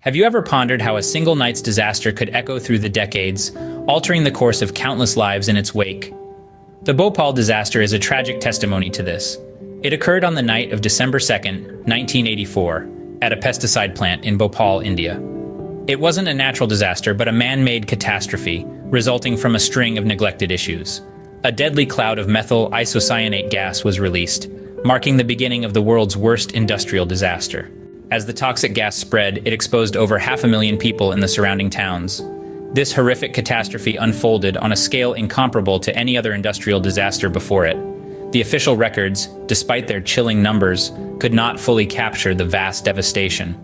Have you ever pondered how a single night's disaster could echo through the decades, altering the course of countless lives in its wake? The Bhopal disaster is a tragic testimony to this. It occurred on the night of December 2nd, 1984, at a pesticide plant in Bhopal, India. It wasn't a natural disaster, but a man-made catastrophe, resulting from a string of neglected issues. A deadly cloud of methyl isocyanate gas was released, marking the beginning of the world's worst industrial disaster. As the toxic gas spread, it exposed over 500,000 people in the surrounding towns. This horrific catastrophe unfolded on a scale incomparable to any other industrial disaster before it. The official records, despite their chilling numbers, could not fully capture the vast devastation.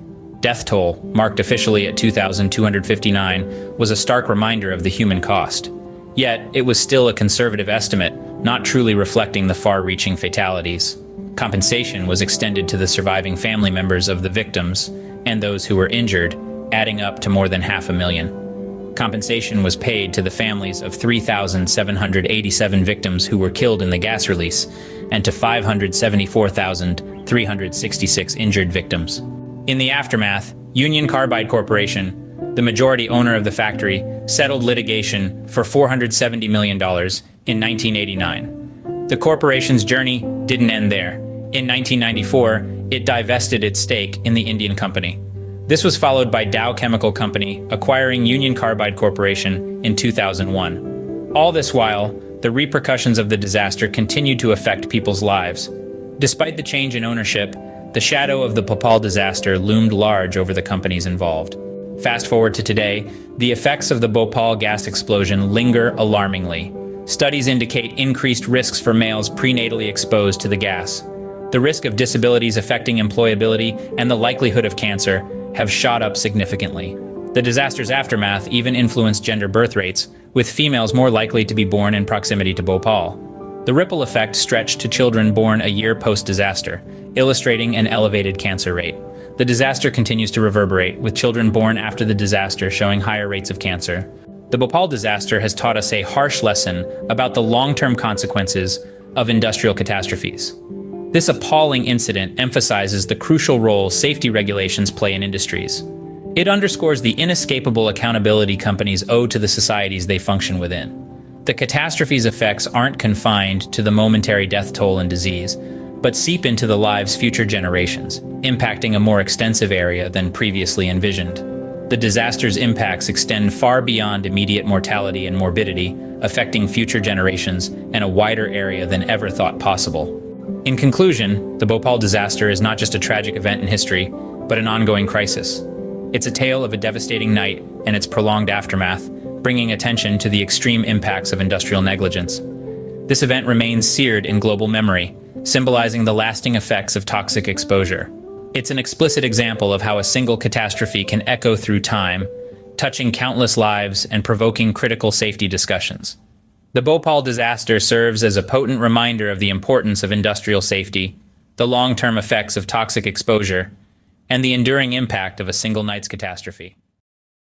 Death toll, marked officially at 2,259, was a stark reminder of the human cost. Yet, it was still a conservative estimate, not truly reflecting the far-reaching fatalities. Compensation was extended to the surviving family members of the victims and those who were injured, adding up to more than 500,000. Compensation was paid to the families of 3,787 victims who were killed in the gas release, and to 574,366 injured victims. In the aftermath, Union Carbide Corporation, the majority owner of the factory, settled litigation for $470 million in 1989. The corporation's journey didn't end there. In 1994, it divested its stake in the Indian company. This was followed by Dow Chemical Company acquiring Union Carbide Corporation in 2001. All this while, the repercussions of the disaster continued to affect people's lives. Despite the change in ownership, the shadow of the Bhopal disaster loomed large over the companies involved. Fast forward to today, the effects of the Bhopal gas explosion linger alarmingly. Studies indicate increased risks for males prenatally exposed to the gas. The risk of disabilities affecting employability and the likelihood of cancer have shot up significantly. The disaster's aftermath even influenced gender birth rates, with females more likely to be born in proximity to Bhopal. The ripple effect stretched to children born a year post-disaster, illustrating an elevated cancer rate. The disaster continues to reverberate, with children born after the disaster showing higher rates of cancer. The Bhopal disaster has taught us a harsh lesson about the long-term consequences of industrial catastrophes. This appalling incident emphasizes the crucial role safety regulations play in industries. It underscores the inescapable accountability companies owe to the societies they function within. The catastrophe's effects aren't confined to the momentary death toll and disease, but seep into the lives of future generations, impacting a more extensive area than previously envisioned. The disaster's impacts extend far beyond immediate mortality and morbidity, affecting future generations and a wider area than ever thought possible. In conclusion, the Bhopal disaster is not just a tragic event in history, but an ongoing crisis. It's a tale of a devastating night and its prolonged aftermath, bringing attention to the extreme impacts of industrial negligence. This event remains seared in global memory, symbolizing the lasting effects of toxic exposure. It's an explicit example of how a single catastrophe can echo through time, touching countless lives and provoking critical safety discussions. The Bhopal disaster serves as a potent reminder of the importance of industrial safety, the long-term effects of toxic exposure, and the enduring impact of a single night's catastrophe.